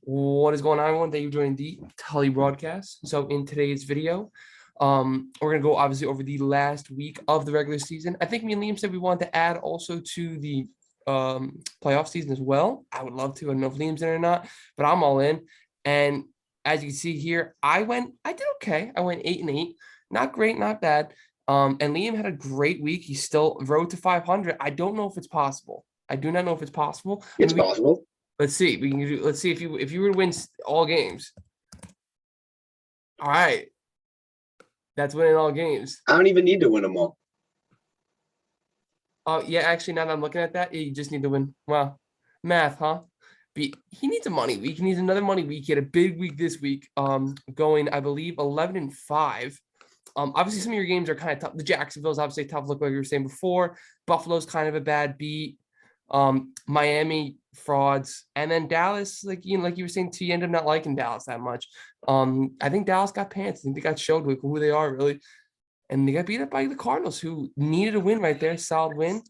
What is going on, everyone? Thank you for joining the Tully broadcast. So in today's video, we're gonna go obviously over the last week of the regular season. I think me and Liam said we wanted to add also to the playoff season as well. I would love to. I don't know if Liam's in or not, but I'm all in. And as you can see here, I did okay. I went 8-8, not great, not bad. And Liam had a great week. He still rode to 500. I don't know if it's possible. I do not know if it's possible. It's possible. Let's see. We can do. Let's see if you were to win all games. All right, that's winning all games. I don't even need to win them all. Oh yeah, actually, now that I'm looking at that, you just need to win. Wow, math, huh? He needs a money week. He needs another money week. He had a big week this week. Going, I believe, 11-5. Obviously, some of your games are kind of tough. The Jacksonville's obviously tough. Look like you were saying before. Buffalo's kind of a bad beat. Miami frauds, and then Dallas, like you were saying, you end up not liking Dallas that much. I think Dallas got pants. I think they got showed like who they are really, and they got beat up by the Cardinals, who needed a win right there, solid win.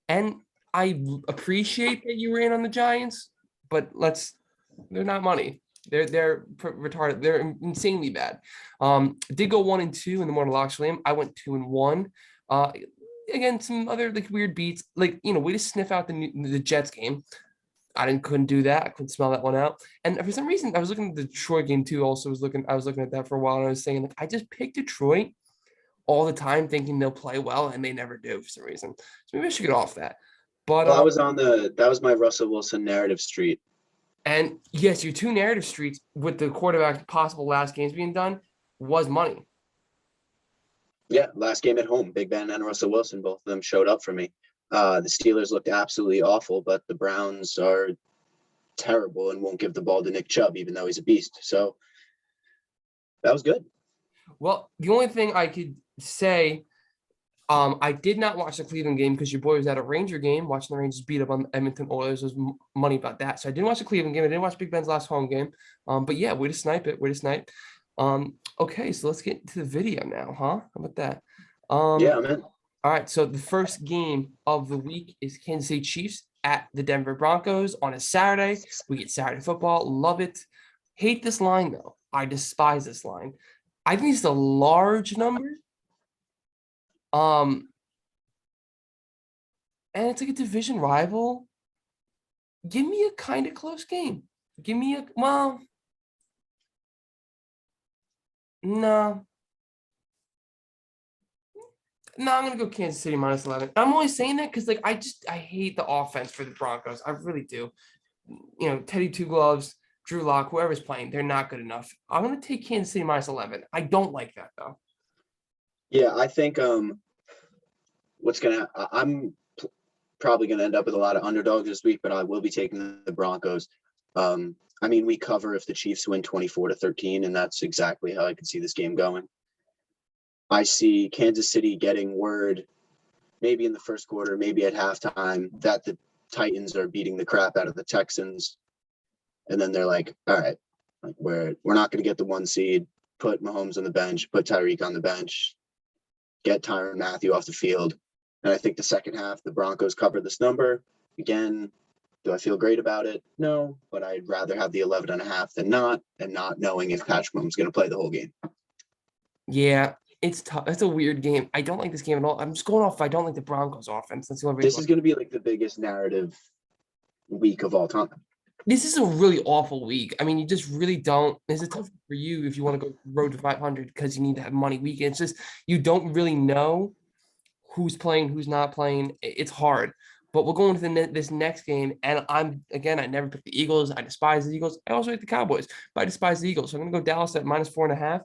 And I appreciate that you were in on the Giants, but they're not money. They're retarded. They're insanely bad. Did go 1-2 in the morning lock slam. I went 2-1. Again, some other like weird beats, like way to sniff out the Jets game. I couldn't do that. I couldn't smell that one out. And for some reason, I was looking at the Detroit game too. Also, I was looking at that for a while, and I was saying like I just pick Detroit all the time, thinking they'll play well, and they never do for some reason. So maybe I should get off that. But well, that was my Russell Wilson narrative street. And yes, your two narrative streets with the quarterback possible last games being done was money. Yeah, last game at home, Big Ben and Russell Wilson, both of them showed up for me. The Steelers looked absolutely awful, but the Browns are terrible and won't give the ball to Nick Chubb, even though he's a beast. So that was good. Well, the only thing I could say, I did not watch the Cleveland game because your boy was at a Ranger game, watching the Rangers beat up on Edmonton Oilers. There was money about that. So I didn't watch the Cleveland game. I didn't watch Big Ben's last home game. But yeah, way to snipe it. Way to snipe. Okay, so let's get into the video now, huh? How about that? Yeah, man. All right, so the first game of the week is Kansas City Chiefs at the Denver Broncos on a Saturday. We get Saturday football. Love it. Hate this line, though. I despise this line. I think it's a large number. And it's like a division rival. Give me a kind of close game. Give me no. No, I'm gonna go Kansas City minus 11. I'm only saying that because I hate the offense for the Broncos. I really do. Teddy Two Gloves, Drew Lock, whoever's playing, they're not good enough. I'm gonna take Kansas City minus 11. I don't like that though. Yeah, I think I'm probably gonna end up with a lot of underdogs this week, but I will be taking the Broncos. We cover if the Chiefs win 24-13, and that's exactly how I can see this game going. I see Kansas City getting word, maybe in the first quarter, maybe at halftime, that the Titans are beating the crap out of the Texans, and then they're like, "All right, we're not going to get the 1 seed. Put Mahomes on the bench. Put Tyreek on the bench. Get Tyrann Mathieu off the field." And I think the second half, the Broncos cover this number again. Do I feel great about it? No, but I'd rather have the 11.5 than not, and not knowing if Patrick Mahomes is going to play the whole game. Yeah. It's tough. That's a weird game. I don't like this game at all. I'm just going off. I don't like the Broncos offense. That's the only reason. This is going to be like the biggest narrative week of all time. This is a really awful week. I mean, you just really don't. This is tough for you if you want to go road to 500 because you need to have money week. It's just you don't really know who's playing, who's not playing. It's hard. But we'll go into this next game, and I never picked the Eagles. I despise the Eagles. I also hate the Cowboys, but I despise the Eagles. So I'm going to go Dallas at minus 4.5.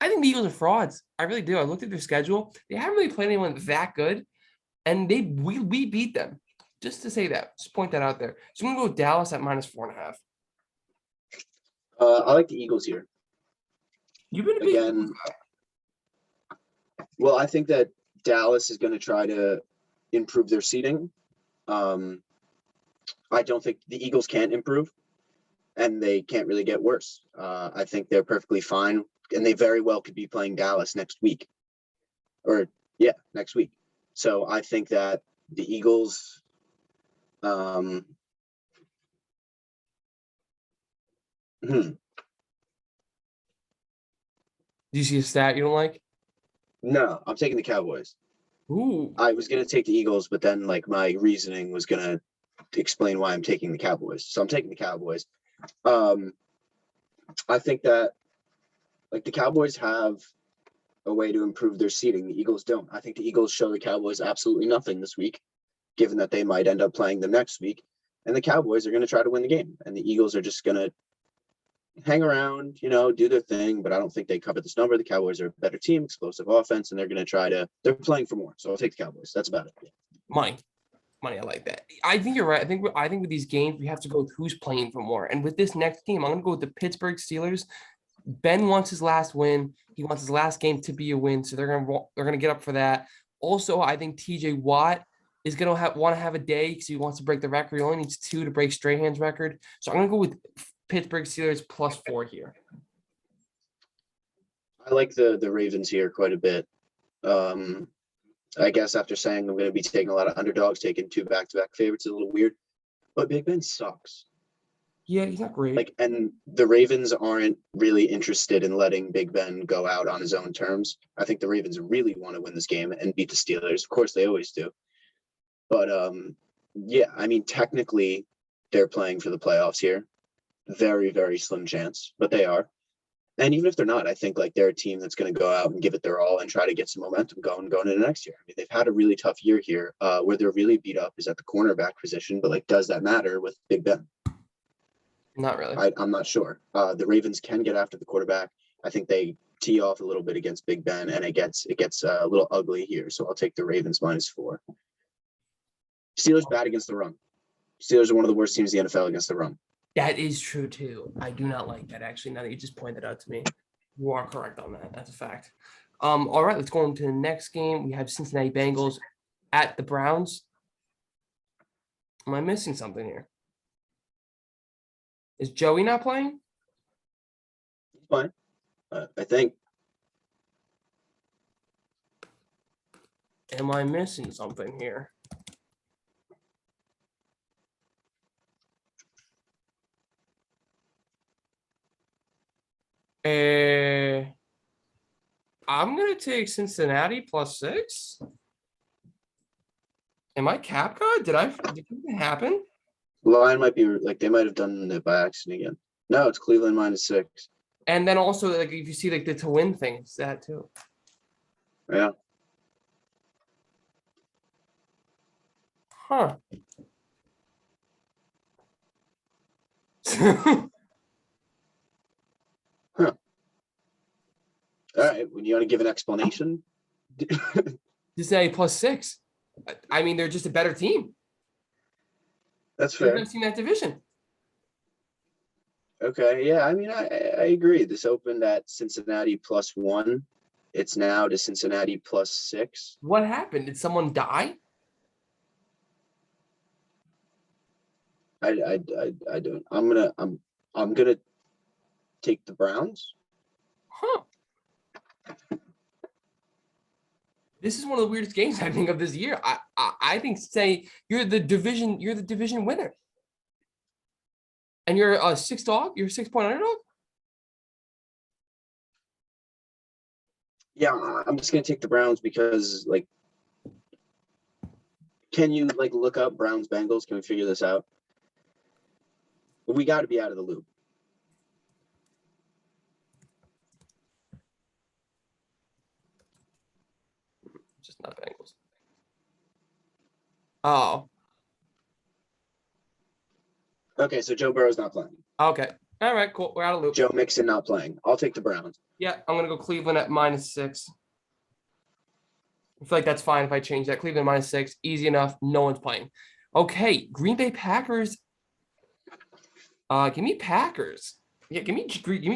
I think the Eagles are frauds. I really do. I looked at their schedule. They haven't really played anyone that good, and we beat them. Just to say that, just point that out there. So I'm gonna go Dallas at minus 4.5. I like the Eagles here. You've been a big again. Well, I think that Dallas is going to try to improve their seeding. I don't think the Eagles can't improve, and they can't really get worse. I think they're perfectly fine. And they very well could be playing Dallas next week. Next week. So I think that the Eagles Hmm. Do you see a stat you don't like? No, I'm taking the Cowboys. Ooh. I was gonna take the Eagles, but then like my reasoning was gonna explain why I'm taking the Cowboys. So I'm taking the Cowboys. Um, I think that like the Cowboys have a way to improve their seating. The Eagles don't. I think the Eagles show the Cowboys absolutely nothing this week, given that they might end up playing them next week. And the Cowboys are going to try to win the game. And the Eagles are just going to hang around, do their thing. But I don't think they cover this number. The Cowboys are a better team, explosive offense, and they're going to they're playing for more. So I'll take the Cowboys. That's about it. Money. I like that. I think you're right. I think with these games, we have to go with who's playing for more. And with this next game, I'm going to go with the Pittsburgh Steelers. Ben wants his last win. He wants his last game to be a win, so they're gonna get up for that. Also, I think T.J. Watt is gonna want to have a day because he wants to break the record. He only needs 2 to break Strahan's record. So I'm gonna go with Pittsburgh Steelers +4 here. I like the Ravens here quite a bit. I guess after saying I'm going to be taking a lot of underdogs, taking 2 back-to-back favorites is a little weird. But Big Ben sucks. Yeah, he's not great. And the Ravens aren't really interested in letting Big Ben go out on his own terms. I think the Ravens really want to win this game and beat the Steelers. Of course, they always do. But yeah, I mean, technically, they're playing for the playoffs here. Very, very slim chance, but they are. And even if they're not, I think like they're a team that's going to go out and give it their all and try to get some momentum going into next year. I mean, they've had a really tough year here. Where they're really beat up is at the cornerback position, but like, does that matter with Big Ben? Not really. I'm not sure. The Ravens can get after the quarterback. I think they tee off a little bit against Big Ben, and it gets a little ugly here. So I'll take the Ravens -4. Steelers bad against the run. Steelers are one of the worst teams in the NFL against the run. That is true too. I do not like that actually. Now that you just pointed out to me, you are correct on that. That's a fact. All right, let's go on to the next game. We have Cincinnati Bengals at the Browns. Am I missing something here? Is Joey not playing? He's fine. I think. Am I missing something here? I'm gonna take Cincinnati +6. Am I cap god? Did something happen? Line might be like they might have done it by accident again. No, it's Cleveland -6. And then also like if you see like the to win thing, it's that too. Yeah. Huh. Huh. All right. When you want to give an explanation. Cincinnati +6. I mean, they're just a better team. That's They're fair. the best team in that division. Okay. Yeah. I mean, I agree. This opened at Cincinnati +1. It's now to Cincinnati +6. What happened? Did someone die? I don't. I'm gonna take the Browns. Huh. This is one of the weirdest games I think of this year. I think say you're the division winner. And you're a 6 dog, you're a 6-point underdog? Yeah, I'm just gonna take the Browns because like, can you like look up Browns Bengals? Can we figure this out? We got to be out of the loop. Just not Bengals. Oh, Okay, so Joe Burrow's not playing. okay. All right, cool. We're out of loop. Joe Mixon not playing. I'll take the Browns. Yeah, I'm gonna go Cleveland at -6. I feel like that's fine if I change that. Cleveland -6, easy enough. No one's playing. Okay, Green Bay Packers. Give me Packers. Yeah, give me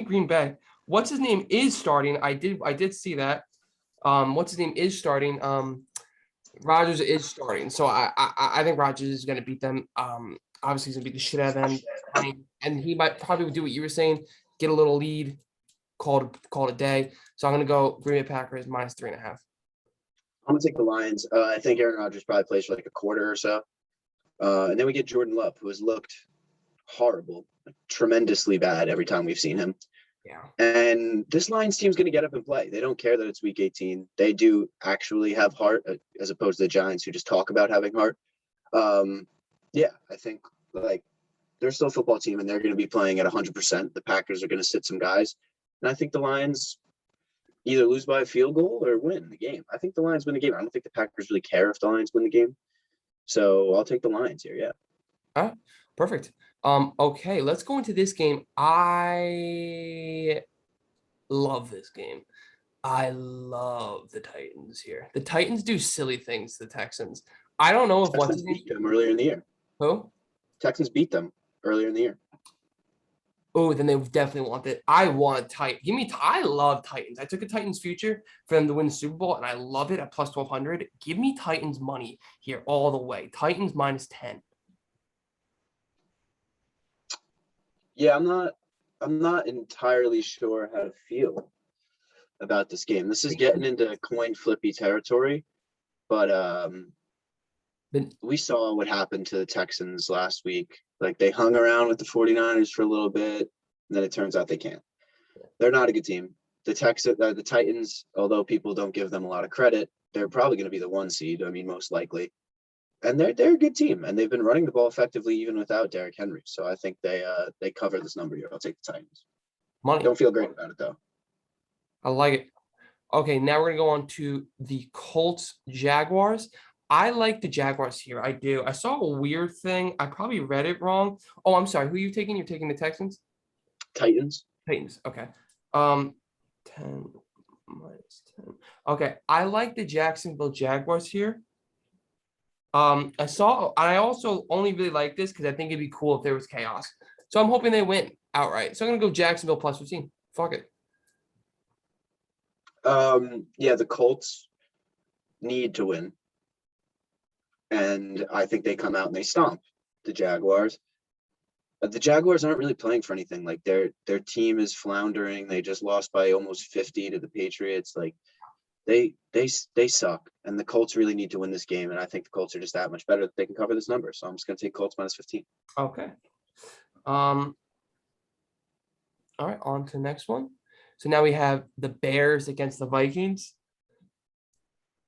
Green Bay. What's his name is starting? I did see that. What's his name is starting? Rodgers is starting, so I think Rodgers is gonna beat them. Obviously he's gonna beat the shit out of them, and he might probably do what you were saying, get a little lead, call it a day. So I'm gonna go Green Bay Packers -3.5. I'm gonna take the Lions. I think Aaron Rodgers probably plays for like a quarter or so, and then we get Jordan Love, who has looked horrible tremendously bad every time we've seen him. Yeah. And this Lions team's going to get up and play. They don't care that it's week 18. They do actually have heart, as opposed to the Giants who just talk about having heart. Yeah, I think like they're still a football team and they're going to be playing at 100%. The Packers are going to sit some guys. And I think the Lions either lose by a field goal or win the game. I think the Lions win the game. I don't think the Packers really care if the Lions win the game. So I'll take the Lions here. Yeah. All right. Perfect. Okay, let's go into this game. I love this game. I love the Titans here. The Titans do silly things to the Texans. I don't know if what's Texans his name. beat them earlier in the year. Who? Texans beat them earlier in the year. Oh, then they definitely want it. I want Titan. I love Titans. I took a Titans future for them to win the Super Bowl, and I love it at plus 1,200. Give me Titans money here all the way. Titans minus 10. Yeah, I'm not entirely sure how to feel about this game. This is getting into coin flippy territory, but we saw what happened to the Texans last week. Like they hung around with the 49ers for a little bit, and then it turns out they can't. They're not a good team. The Titans, although people don't give them a lot of credit, they're probably going to be the 1 seed. I mean, most likely. And they're a good team, and they've been running the ball effectively even without Derrick Henry. So I think they cover this number here. I'll take the Titans. Money. Don't feel great about it though. I like it. Okay, now we're gonna go on to the Colts Jaguars. I like the Jaguars here. I do. I saw a weird thing. I probably read it wrong. Oh, I'm sorry. Who are you taking? You're taking the Texans? Titans. Titans. Okay. 10 minus 10. Okay. I like the Jacksonville Jaguars here. I also only really like this because I think it'd be cool if there was chaos. So I'm hoping they win outright. So I'm gonna go Jacksonville plus 15. Fuck it. Yeah, the Colts need to win. And I think they come out and they stomp the Jaguars. But the Jaguars aren't really playing for anything. Like their team is floundering. They just lost by almost 50 to the Patriots. Like they suck. And the Colts really need to win this game. And I think the Colts are just that much better that they can cover this number. So I'm just gonna take Colts minus 15. Okay. All right, on to the next one. So now we have the Bears against the Vikings.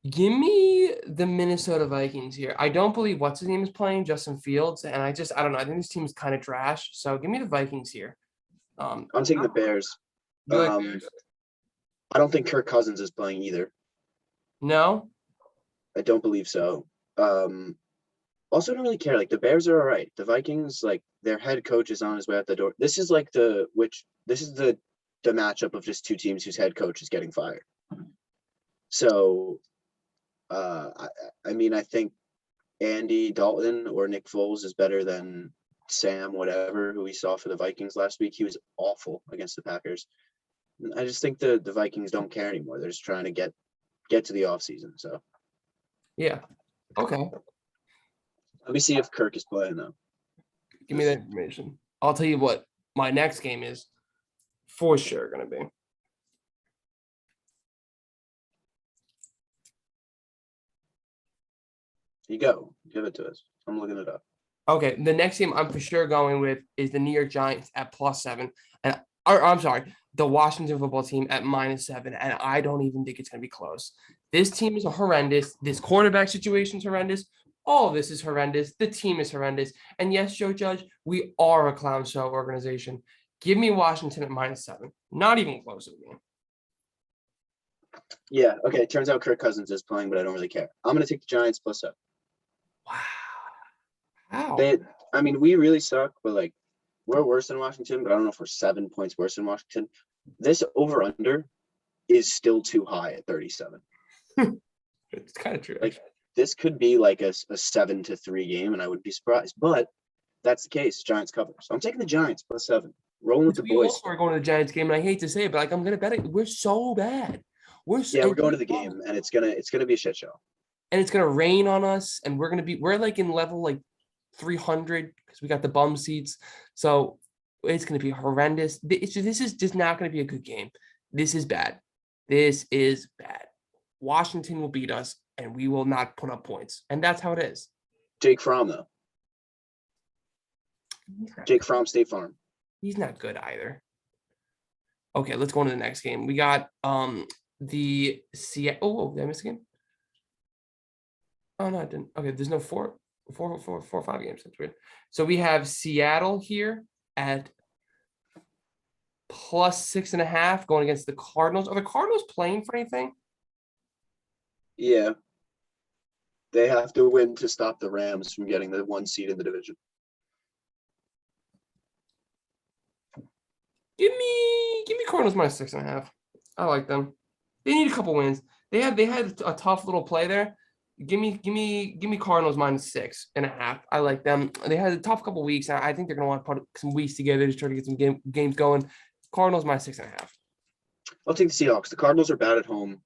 Give me the Minnesota Vikings here. I don't believe what's his name is playing, Justin Fields, and I don't know. I think this team is kind of trash. So give me the Vikings here. I'm taking the Bears. Bears? I don't think Kirk Cousins is playing either. No? I don't believe so. Also, don't really care. Like the Bears are all right. The Vikings, like their head coach is on his way out the door. This is like the matchup of just two teams whose head coach is getting fired. So, I mean, I think Andy Dalton or Nick Foles is better than Sam, whatever, who we saw for the Vikings last week. He was awful against the Packers. I just think the Vikings don't care anymore. They're just trying to get to the offseason. So, Yeah. Okay. let me see if Kirk is playing though. Give me that information. I'll tell you what my next game is for sure going to be. You go. Give it to us. I'm looking it up. Okay, the next game I'm for sure going with is the New York Giants at +7, I'm sorry, the Washington football team at -7, and I don't even think it's going to be close. This team is horrendous. This quarterback situation is horrendous. All of this is horrendous. The team is horrendous. And yes, Joe Judge, we are a clown show organization. Give me Washington at -7. Not even close to the game. Yeah. Okay. Turns out Kirk Cousins is playing, but I don't really care. I'm going to take the Giants +7. Wow. How? I mean, we really suck, but like we're worse than Washington, but I don't know if we're 7 points worse than Washington. This over-under is still too high at 37. It's kind of true. Like this could be like a 7-3 game, and I wouldn't be surprised. But that's the case. Giants cover. So I'm taking the Giants +7. Rolling with the We boys. also are going to the Giants game, and I hate to say it, but like I'm going to bet it. We're so bad. We're going to the game, and it's gonna be a shit show. And it's going to rain on us, and we're like in level like 300 because we got the bum seats. So it's going to be horrendous. This is just not going to be a good game. This is bad. This is bad. Washington will beat us, and we will not put up points. And that's how it is. Jake Fromm, though. Jake Fromm, State Farm. He's not good either. Okay, let's go on to the next game. We got the Seattle. Oh, did I miss a game? Oh no, I didn't. Okay, there's no four, 5 games. That's weird. So we have Seattle here at +6.5 going against the Cardinals. Are the Cardinals playing for anything? Yeah, they have to win to stop the Rams from getting the 1 seed in the division. Give me Cardinals -6.5. I like them. They need a couple wins. They had a tough little play there. Give me Cardinals -6.5. I like them. They had a tough couple weeks. I think they're gonna want to put some weeks together to try to get some games going. Cardinals -6.5. I'll take the Seahawks. The Cardinals are bad at home.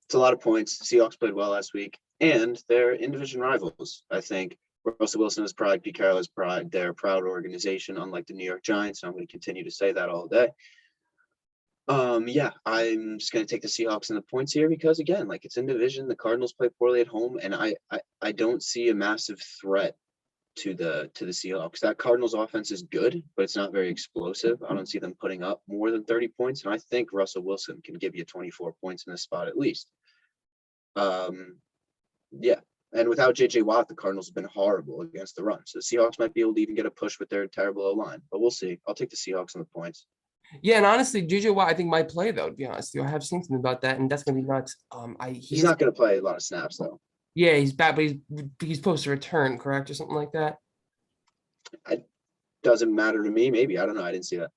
It's a lot of points. The Seahawks played well last week, and they're in-division rivals. I think Russell Wilson has pride, Pete Carroll has pride. They're a proud organization, unlike the New York Giants. And I'm going to continue to say that all day. Yeah, I'm just going to take the Seahawks and the points here because, again, like it's in division. The Cardinals play poorly at home, and I don't see a massive threat to the Seahawks. That Cardinals offense is good, but it's not very explosive. I don't see them putting up more than 30 points, and I think Russell Wilson can give you 24 points in this spot at least. Yeah, and without JJ Watt, the Cardinals have been horrible against the run. So the Seahawks might be able to even get a push with their terrible O-line, but we'll see. I'll take the Seahawks on the points. Yeah, and honestly, JJ Watt I think might play though. To be honest, I have seen something about that, and that's gonna be nuts. He's not going to play a lot of snaps though. Yeah, he's bad, but he's supposed to return, correct, or something like that. It doesn't matter to me. Maybe I don't know. I didn't see that.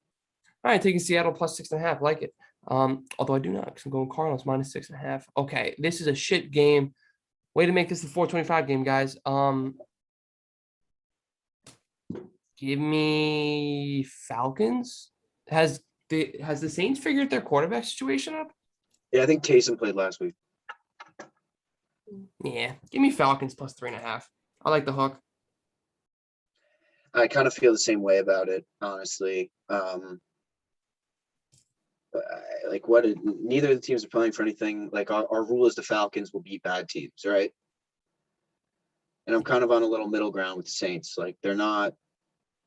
All right, taking Seattle +6.5, like it. Although I do not, because I'm going Cardinals -6.5. Okay, this is a shit game. Way to make this the 425 game, guys. Give me Falcons. Has the Saints figured their quarterback situation up? Yeah, I think Taysom played last week. Yeah, give me Falcons +3.5. I like the hook. I kind of feel the same way about it, honestly. Neither of the teams are playing for anything. Like our rule is the Falcons will beat bad teams, right? And I'm kind of on a little middle ground with the Saints. Like they're not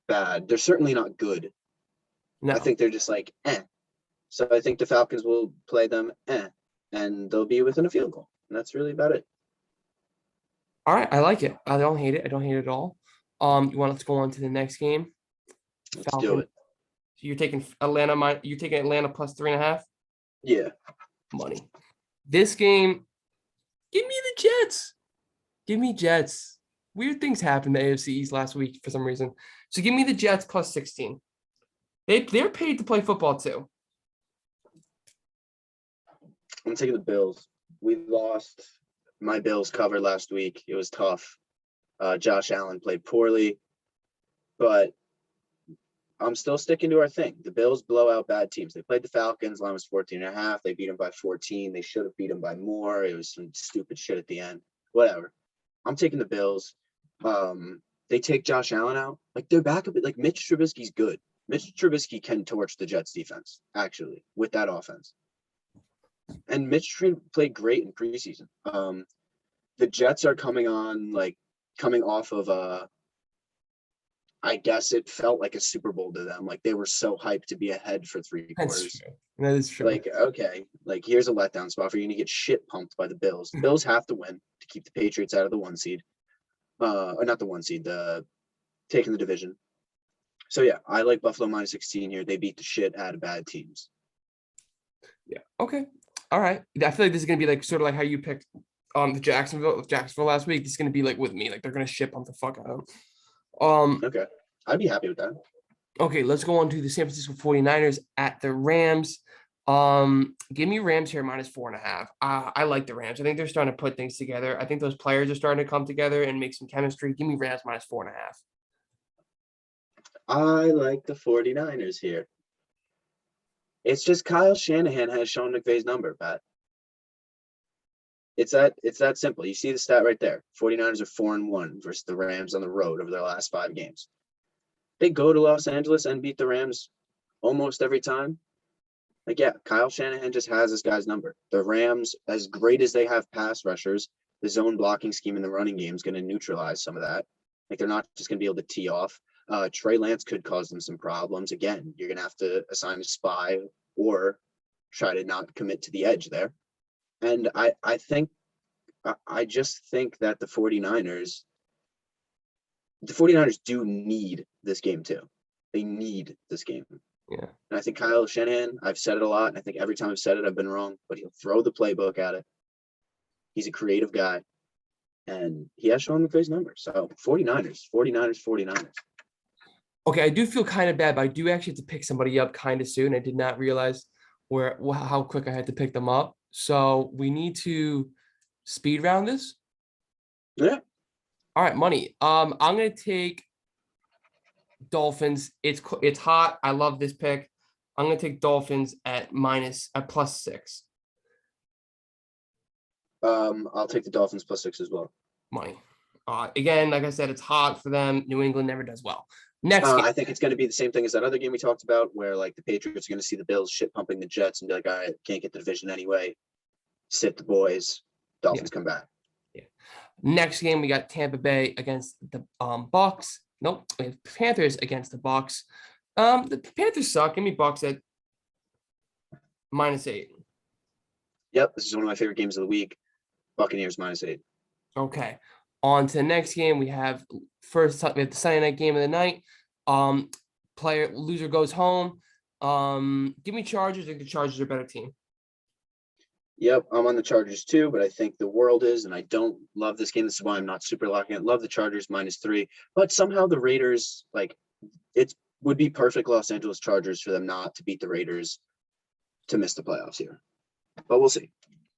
bad. They're certainly not good. No. I think they're just like, eh. So I think the Falcons will play them, and they'll be within a field goal. And that's really about it. All right, I like it. I don't hate it. I don't hate it at all. Let's go on to the next game. Let's do it. So you're taking Atlanta. You're taking Atlanta +3.5. Yeah. Money. This game, give me the Jets. Give me Jets. Weird things happened to AFC East last week for some reason. So give me the Jets +16. They're paid to play football too. I'm taking the Bills. We lost. My Bills covered last week. It was tough. Josh Allen played poorly, but I'm still sticking to our thing. The Bills blow out bad teams. They played the Falcons. Line was 14.5. They beat them by 14. They should have beat them by more. It was some stupid shit at the end. Whatever. I'm taking the Bills. They take Josh Allen out. Like they're back a bit. Like Mitch Trubisky's good. Mitch Trubisky can torch the Jets defense, actually, with that offense. And Mitch played great in preseason. The Jets are coming off of I guess it felt like a Super Bowl to them. Like they were so hyped to be ahead for 3 quarters. That is true. Like, okay, like here's a letdown spot for you to get shit pumped by the Bills. The Bills have to win to keep the Patriots out of the 1 seed. Or not the 1 seed, taking the division. So yeah, I like Buffalo -16 here. They beat the shit out of bad teams. Yeah. Okay. All right. I feel like this is gonna be like sort of like how you picked the Jacksonville last week. It's gonna be like with me. Like they're gonna ship on the fuck out of them. Okay. I'd be happy with that. Okay, let's go on to the San Francisco 49ers at the Rams. Give me Rams here -4.5. I like the Rams. I think they're starting to put things together. I think those players are starting to come together and make some chemistry. Give me Rams -4.5. I like the 49ers here. It's just Kyle Shanahan has Sean McVay's number, Pat. It's that simple. You see the stat right there. 49ers are 4-1 versus the Rams on the road over their last 5 games. They go to Los Angeles and beat the Rams almost every time. Like, yeah, Kyle Shanahan just has this guy's number. The Rams, as great as they have pass rushers, the zone blocking scheme in the running game is going to neutralize some of that. Like, they're not just going to be able to tee off. Trey Lance could cause them some problems. Again, you're going to have to assign a spy or try to not commit to the edge there. And I just think that the 49ers do need this game too. They need this game. Yeah. And I think Kyle Shanahan, I've said it a lot, and I think every time I've said it, I've been wrong, but he'll throw the playbook at it. He's a creative guy, and he has Sean McVay's number. So 49ers. Okay, I do feel kind of bad, but I do actually have to pick somebody up kind of soon. I did not realize how quick I had to pick them up. So we need to speed round this. Yeah. All right, money. I'm gonna take Dolphins. It's hot. I love this pick. I'm gonna take Dolphins at +6. I'll take the Dolphins +6 as well. Money. Again, like I said, it's hot for them. New England never does well. Next game. I think it's going to be the same thing as that other game we talked about, where like the Patriots are going to see the Bills shit pumping the Jets and be like, all right, can't get the division anyway. Sit the boys. Dolphins come back. Yeah. Next game, we got Tampa Bay against the Bucks. Nope, we have Panthers against the Bucks. The Panthers suck. Give me Bucks at -8. Yep, this is one of my favorite games of the week. Buccaneers -8. Okay. On to the next game. We have the Sunday night game of the night. Loser goes home. Give me Chargers. I think the Chargers are a better team. Yep, I'm on the Chargers too, but I think the world is, and I don't love this game. This is why I'm not super locking it. Love the Chargers -3, but somehow the Raiders, it would be perfect Los Angeles Chargers for them not to beat the Raiders to miss the playoffs here. But we'll see.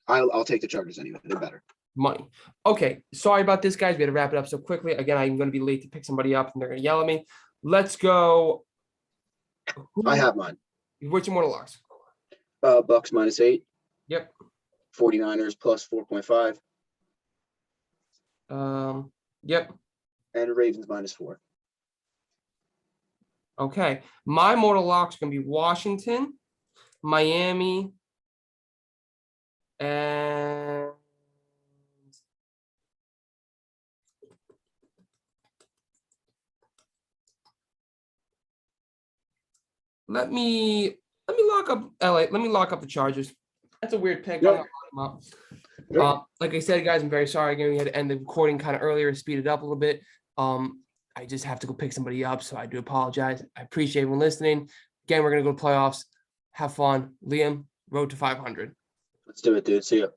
I'll take the Chargers anyway. They're better. Money. Okay, sorry about this, guys. We had to wrap it up so quickly. Again, I'm going to be late to pick somebody up, and they're going to yell at me. Let's go. I have mine. What's your mortal locks? Bucks -8. Yep. 49ers +4.5. Yep. And Ravens -4. Okay. My mortal locks are going to be Washington, Miami, and let me lock up LA. Let me lock up the Chargers. That's a weird pick. Yep. Sure. Like I said, guys, I'm very sorry. Again, we had to end the recording kind of earlier, speed it up a little bit. I just have to go pick somebody up, so I do apologize. I appreciate everyone listening. Again, we're going to go to playoffs. Have fun. Liam, road to 500. Let's do it, dude. See ya.